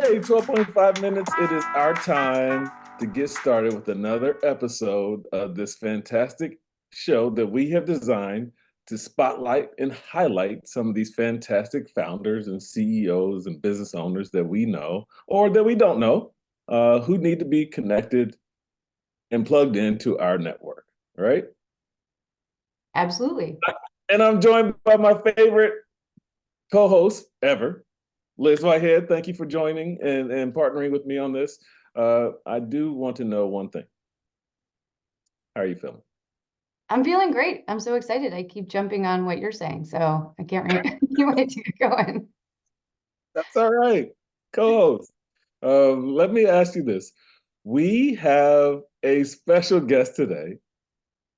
Okay, 12.5 minutes. It is our time to get started with another episode of this fantastic show that we have designed to spotlight and highlight some of these fantastic founders and CEOs and business owners that we know or that we don't know who need to be connected and plugged into our network, right? Absolutely. And I'm joined by my favorite co-host ever, Liz Whitehead. Thank you for joining and partnering with me on this. I do want to know one thing. How are you feeling? I'm feeling great. I'm so excited. I keep jumping on what you're saying, so I can't wait to get going. That's all right. Co-host. Let me ask you this. We have a special guest today.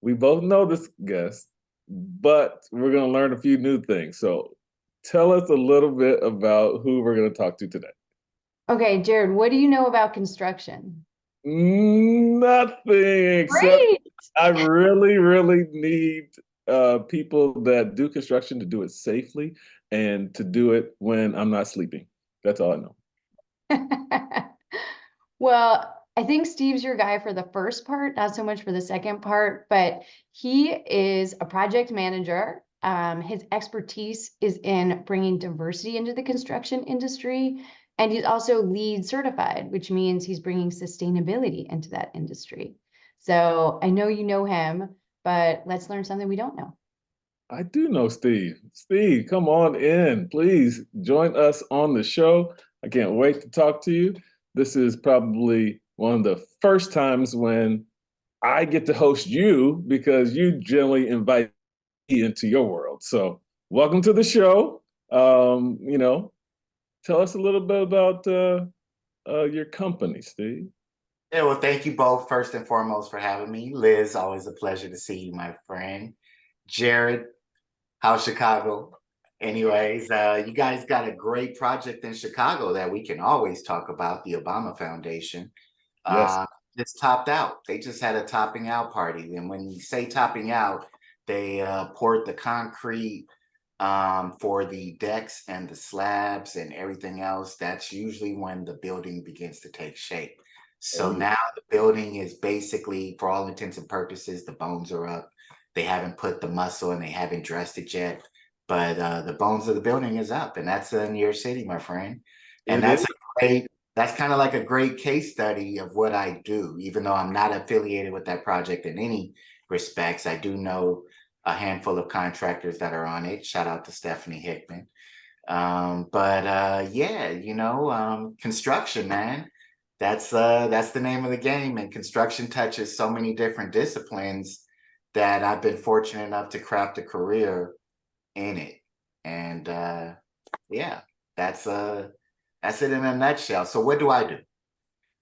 We both know this guest, but we're going to learn a few new things. So tell us a little bit about who we're going to talk to today. Okay, Jared, what do you know about construction? Nothing except Great. I really, really need people that do construction to do it safely and to do it when I'm not sleeping. That's all I know. Well, I think Steve's your guy for the first part, not so much for the second part, but he is a project manager. His expertise is in bringing diversity into the construction industry, and he's also LEED certified, which means he's bringing sustainability into that industry. So I know you know him, but let's learn something we don't know. I do know Steve. Steve, come on in. Please join us on the show. I can't wait to talk to you. This is probably one of the first times when I get to host you because you generally invite me into your world. So, welcome to the show. Tell us a little bit about your company, Steve. Yeah, well, thank you both first and foremost for having me. Liz, always a pleasure to see you, my friend. Jared, how's Chicago? Anyways, you guys got a great project in Chicago that we can always talk about, the Obama Foundation. Yes. Uh, it's topped out. They just had a topping out party. And when you say topping out, they poured the concrete for the decks and the slabs and everything else. That's usually when the building begins to take shape. So Oh, now the building is basically, for all intents and purposes, the bones are up. They haven't put the muscle and they haven't dressed it yet, but the bones of the building is up, and that's in your city, my friend. And it is. that's kind of like a great case study of what I do, even though I'm not affiliated with that project in any respects. I do know a handful of contractors that are on it. Shout out to Stephanie Hickman. But yeah, construction, man. That's the name of the game. And construction touches so many different disciplines that I've been fortunate enough to craft a career in it. And yeah, that's that's it in a nutshell. So what do I do?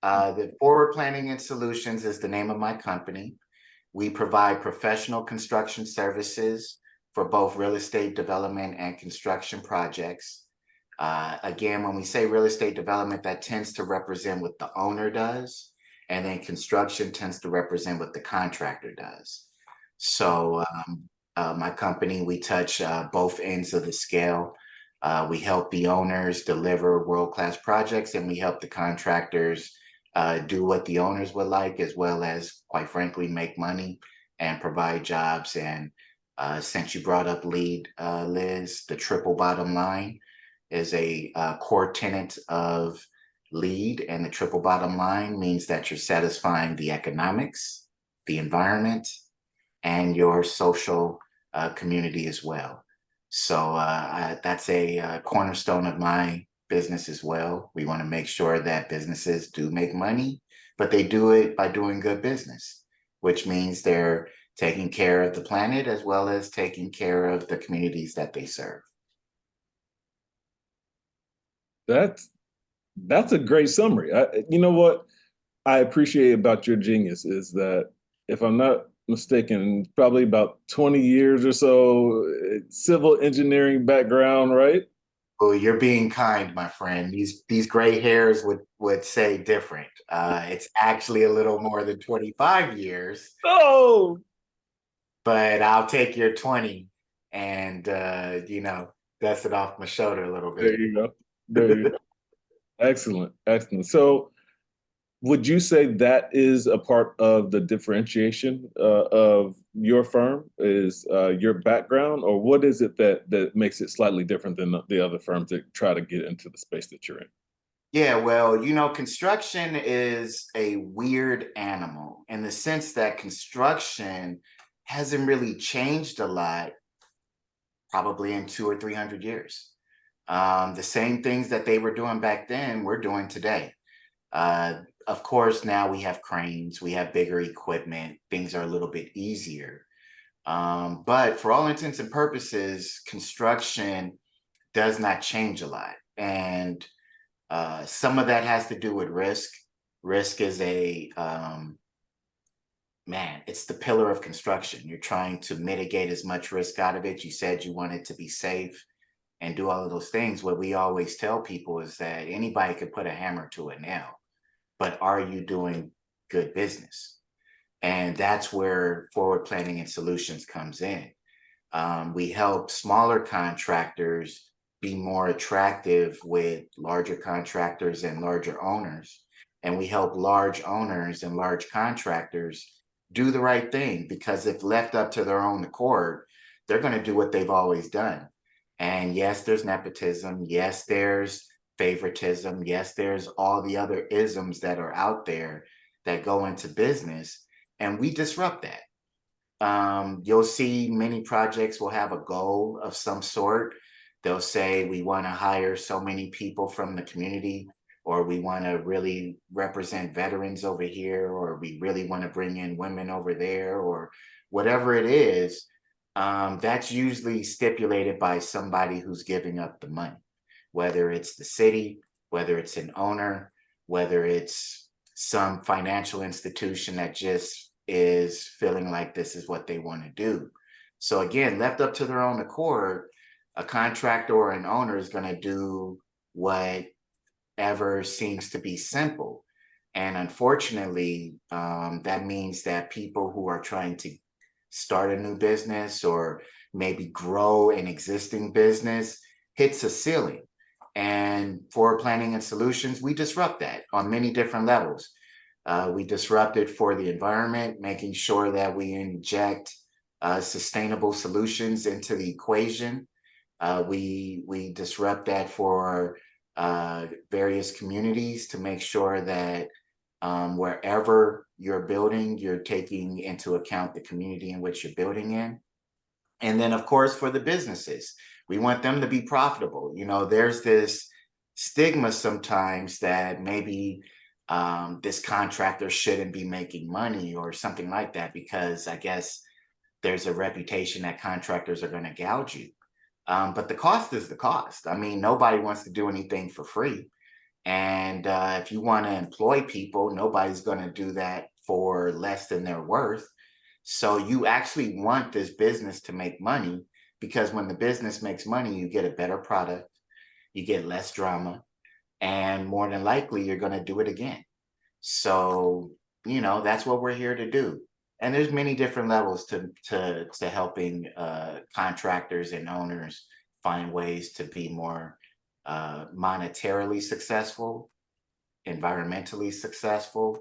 The Forward Planning and Solutions is the name of my company. We provide professional construction services for both real estate development and construction projects. Again, when we say real estate development, that tends to represent what the owner does, and then construction tends to represent what the contractor does. So, my company, we touch both ends of the scale. We help the owners deliver world-class projects, and we help the contractors do what the owners would like, as well as, quite frankly, make money and provide jobs. And since you brought up LEED, Liz, the triple bottom line is a core tenet of LEED, and the triple bottom line means that you're satisfying the economics, the environment, and your social community as well. So that's a cornerstone of my business as well. We want to make sure that businesses do make money, but they do it by doing good business, which means they're taking care of the planet as well as taking care of the communities that they serve. That's that's a great summary. You know what I appreciate about your genius is that if I'm not mistaken, probably about 20 years or so, civil engineering background, right? Oh, you're being kind, my friend. These gray hairs would say different. It's actually a little more than 25 years, Oh, but I'll take your 20 and dust it off my shoulder a little there bit. you go. There you go. Excellent, excellent. So would you say that is a part of the differentiation of your firm is your background, or what is it that makes it slightly different than the other firms that try to get into the space that you're in? Yeah, well, construction is a weird animal in the sense that construction hasn't really changed a lot, probably in 200 or 300 years. The same things that they were doing back then, we're doing today. Of course, now we have cranes, we have bigger equipment, things are a little bit easier. But for all intents and purposes, construction does not change a lot. And some of that has to do with risk. Risk is man, it's the pillar of construction. You're trying to mitigate as much risk out of it. You said you want it to be safe and do all of those things. What we always tell people is that anybody could put a hammer to a nail, but are you doing good business? And that's where forward planning and solutions comes in. We help smaller contractors be more attractive with larger contractors and larger owners. And we help large owners and large contractors do the right thing, because if left up to their own accord, they're going to do what they've always done. And yes, there's nepotism. Yes, there's favoritism. Yes, there's all the other isms that are out there that go into business. And we disrupt that. You'll see many projects will have a goal of some sort. They'll say, we want to hire so many people from the community, or we want to really represent veterans over here, or we really want to bring in women over there, or whatever it is. That's usually stipulated by somebody who's giving up the money, whether it's the city, whether it's an owner, whether it's some financial institution that just is feeling like this is what they want to do. So again, left up to their own accord, a contractor or an owner is going to do whatever seems to be simple. And unfortunately, that means that people who are trying to start a new business or maybe grow an existing business hits a ceiling. And for planning and solutions, we disrupt that on many different levels. We disrupt it for the environment, making sure that we inject sustainable solutions into the equation. We disrupt that for various communities to make sure that wherever you're building, you're taking into account the community in which you're building in. And then, of course, for the businesses, we want them to be profitable. There's this stigma sometimes that maybe this contractor shouldn't be making money or something like that, because I guess there's a reputation that contractors are going to gouge you. But the cost is the cost. I mean, nobody wants to do anything for free. And if you want to employ people, nobody's going to do that for less than their worth. So you actually want this business to make money, because when the business makes money, you get a better product, you get less drama, and more than likely you're going to do it again. So, that's what we're here to do. And there's many different levels to helping contractors and owners find ways to be more monetarily successful, environmentally successful,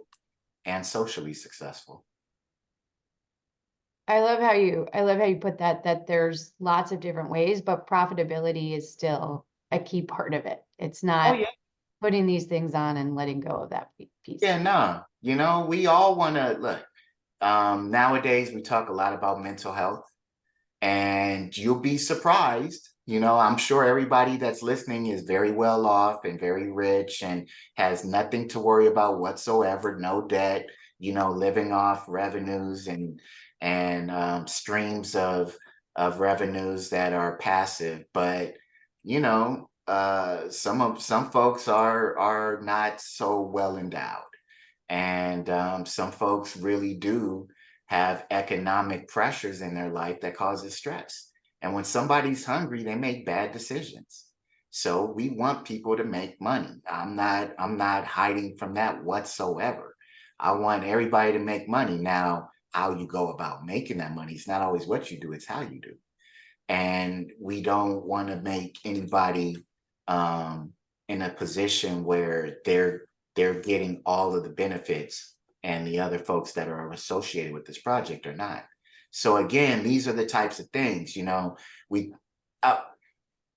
and socially successful. I love how you put that there's lots of different ways, but profitability is still a key part of it. It's Oh not yeah. putting these things on and letting go of that piece. Yeah, no. We all want to look. Nowadays, we talk a lot about mental health, and you'll be surprised. I'm sure everybody that's listening is very well off and very rich and has nothing to worry about whatsoever, no debt, living off revenues and streams of revenues that are passive. But some folks are not so well endowed. And some folks really do have economic pressures in their life that causes stress. And when somebody's hungry, they make bad decisions. So we want people to make money. I'm not hiding from that whatsoever. I want everybody to make money. Now, how you go about making that money, it's not always what you do, it's how you do. And we don't want to make anybody in a position where they're getting all of the benefits and the other folks that are associated with this project are not. So again, these are the types of things, you know, we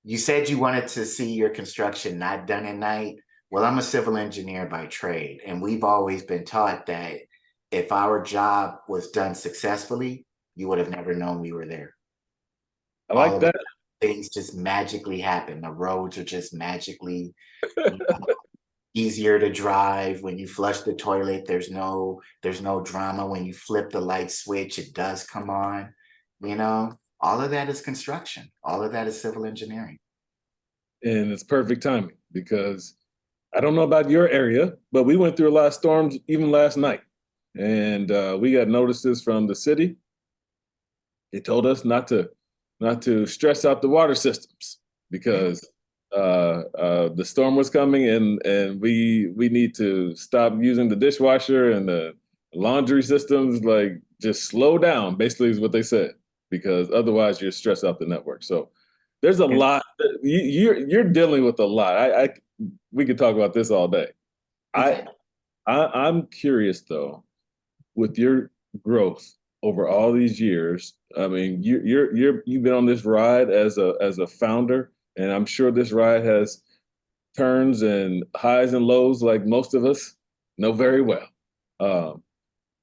you said you wanted to see your construction not done at night. Well, I'm a civil engineer by trade, and we've always been taught that if our job was done successfully, you would have never known we were there. I All like of that. things just magically happen. The roads are just magically, you know, easier to drive. When you flush the toilet, there's no drama. When you flip the light switch, it does come on. You know, all of that is construction. All of that is civil engineering. And it's perfect timing because I don't know about your area, but we went through a lot of storms even last night. And we got notices from the city. They told us not to stress out the water systems because the storm was coming, and we need to stop using the dishwasher and the laundry systems. Like, just slow down, basically, is what they said, because otherwise you're stressed out the network. So there's a And lot. You're dealing with a lot. We could talk about this all day. I, I'm curious though, with your growth over all these years. I mean, you've been on this ride as a founder, and I'm sure this ride has turns and highs and lows like most of us know very well. Um,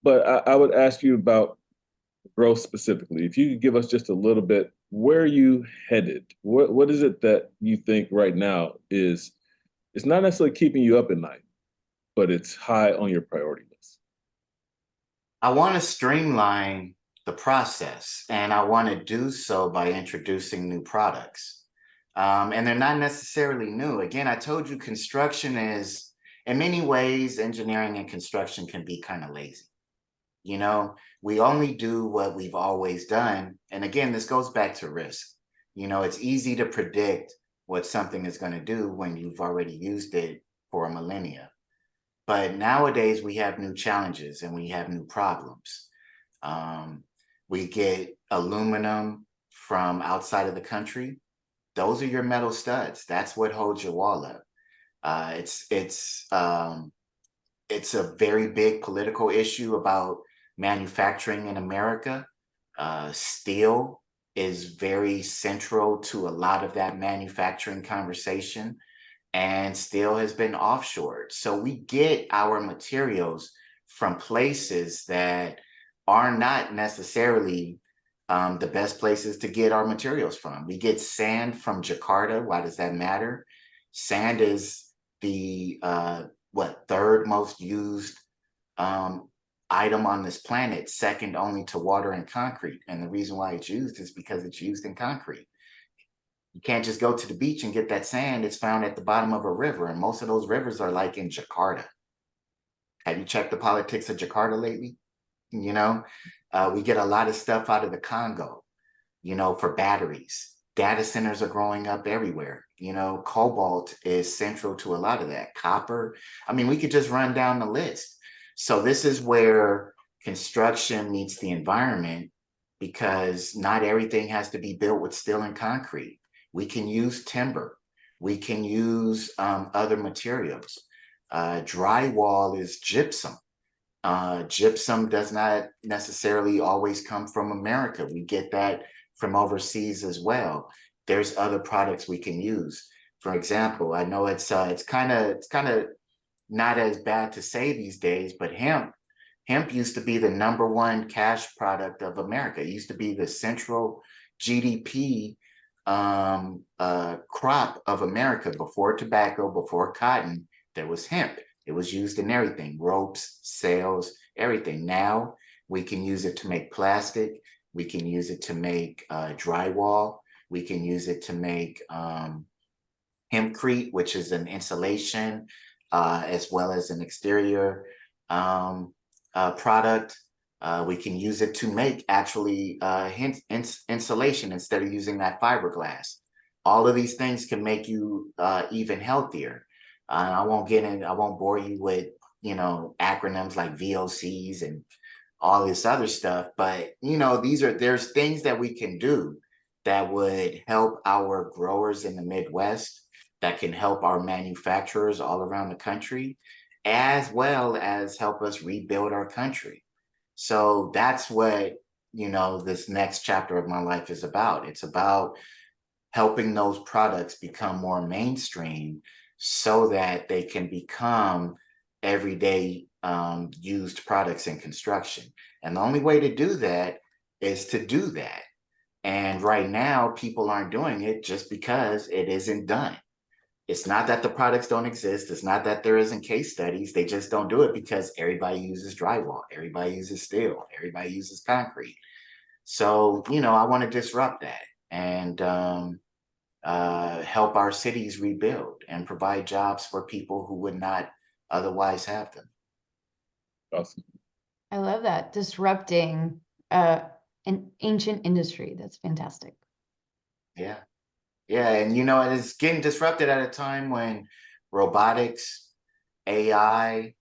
but I would ask you about growth specifically. If you could give us just a little bit, where are you headed? What is it that you think right now is it's not necessarily keeping you up at night, but it's high on your priority list? I want to streamline the process, and I want to do so by introducing new products. And they're not necessarily new. Again, I told you construction is, in many ways, engineering and construction can be kind of lazy. You know, we only do what we've always done. And again, this goes back to risk. You know, it's easy to predict what something is going to do when you've already used it for a millennia. But nowadays we have new challenges and we have new problems. Um, we get aluminum from outside of the country. Those are your metal studs. That's what holds your wall up. It's a very big political issue about manufacturing in America. Steel is very central to a lot of that manufacturing conversation, and steel has been offshored. So we get our materials from places that are not necessarily the best places to get our materials from. We get sand from Jakarta. Why does that matter? Sand is the third most used item on this planet, second only to water and concrete. And the reason why it's used is because it's used in concrete. You can't just go to the beach and get that sand. It's found at the bottom of a river, and most of those rivers are like in Jakarta. Have you checked the politics of Jakarta lately? You know, we get a lot of stuff out of the Congo, you know, for batteries. Data centers are growing up everywhere. You know, cobalt is central to a lot of that. Copper. I mean, we could just run down the list. So this is where construction meets the environment, because not everything has to be built with steel and concrete. We can use timber. We can use other materials. Drywall is gypsum. Gypsum does not necessarily always come from America. We get that from overseas as well. There's other products we can use. For example, I know it's kind of not as bad to say these days, but hemp used to be the number one cash product of America. It used to be the central GDP crop of America. Before tobacco, before cotton, there was hemp. It was used in everything, ropes, sails, everything. Now we can use it to make plastic. We can use it to make drywall. We can use it to make hempcrete, which is an insulation, as well as an exterior product. We can use it to make actually insulation instead of using that fiberglass. All of these things can make you even healthier. I won't bore you with, you know, acronyms like VOCs and all this other stuff, but you know, there's things that we can do that would help our growers in the Midwest, that can help our manufacturers all around the country, as well as help us rebuild our country. So that's what, this next chapter of my life is about. It's about helping those products become more mainstream so that they can become everyday used products in construction. And the only way to do that is to do that. And right now, people aren't doing it just because it isn't done. It's not that the products don't exist. It's not that there isn't case studies. They just don't do it because everybody uses drywall. Everybody uses steel. Everybody uses concrete. So, I want to disrupt that and help our cities rebuild and provide jobs for people who would not otherwise have them. Awesome. I love that. Disrupting an ancient industry. That's fantastic. Yeah. Yeah. And, it's getting disrupted at a time when robotics, AI,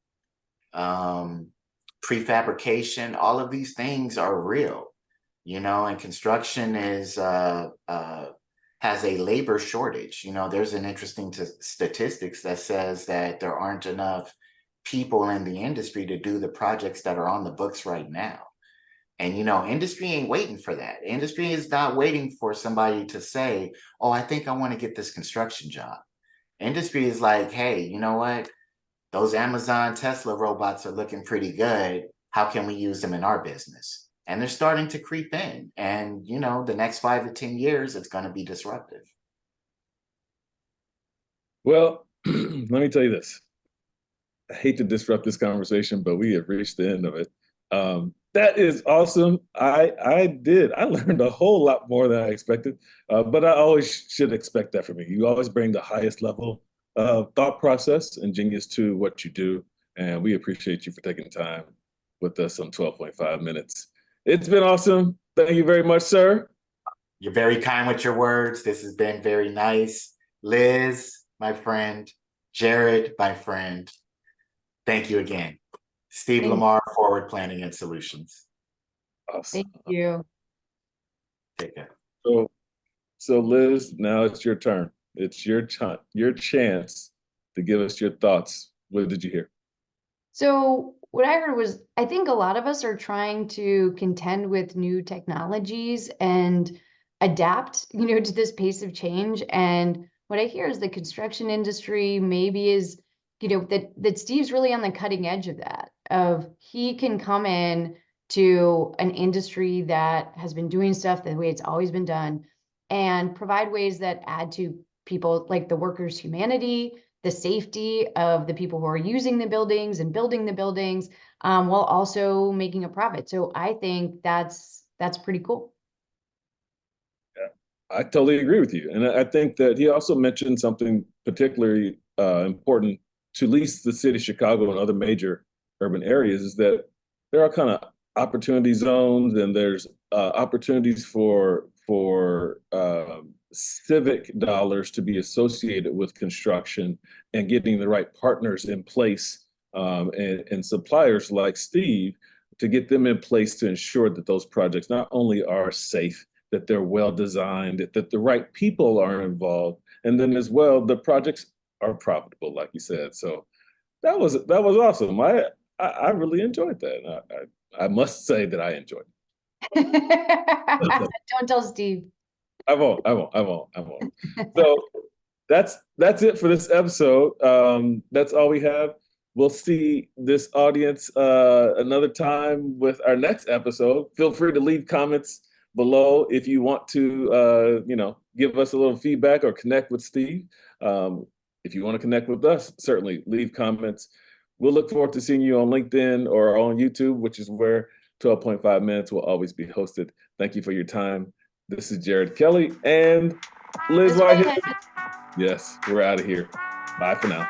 prefabrication, all of these things are real, and construction has a labor shortage. There's an interesting statistics that says that there aren't enough people in the industry to do the projects that are on the books right now. And, industry ain't waiting for that. Industry is not waiting for somebody to say, oh, I think I want to get this construction job. Industry is like, hey, you know what? Those Amazon Tesla robots are looking pretty good. How can we use them in our business? And they're starting to creep in. And, the next 5 to 10 years, it's going to be disruptive. Well, let me tell you this. I hate to disrupt this conversation, but we have reached the end of it. That is awesome. I learned a whole lot more than I expected, but I always should expect that from you. You always bring the highest level of thought process and genius to what you do, and we appreciate you for taking time with us on 12.5 minutes. It's been awesome. Thank you very much, sir. You're very kind with your words. This has been very nice. Liz, my friend. Jared, my friend. Thank you again. Steve Lamar, Forward Planning and Solutions. Awesome. Thank you. Take care. So Liz, now it's your turn. It's your chance to give us your thoughts. What did you hear? So what I heard was, I think a lot of us are trying to contend with new technologies and adapt, to this pace of change. And what I hear is the construction industry maybe is, that Steve's really on the cutting edge of that, of he can come in to an industry that has been doing stuff the way it's always been done and provide ways that add to people, like the workers' humanity, the safety of the people who are using the buildings and building the buildings, while also making a profit. So I think that's pretty cool. Yeah, I totally agree with you. And I think that he also mentioned something particularly important to at least the city of Chicago and other major urban areas, is that there are kind of opportunity zones, and there's opportunities for civic dollars to be associated with construction and getting the right partners in place, and suppliers like Steve to get them in place to ensure that those projects not only are safe, that they're well designed, that the right people are involved, and then as well the projects are profitable, like you said. So that was awesome. I really enjoyed that. I must say that I enjoyed it. Don't tell Steve. I won't. So that's it for this episode. That's all we have. We'll see this audience another time with our next episode. Feel free to leave comments below if you want to, give us a little feedback or connect with Steve. If you want to connect with us, certainly leave comments. We'll look forward to seeing you on LinkedIn or on YouTube, which is where 12.5 Minutes will always be hosted. Thank you for your time. This is Jared Kelly and Liz Whitehead. Yes, we're out of here. Bye for now.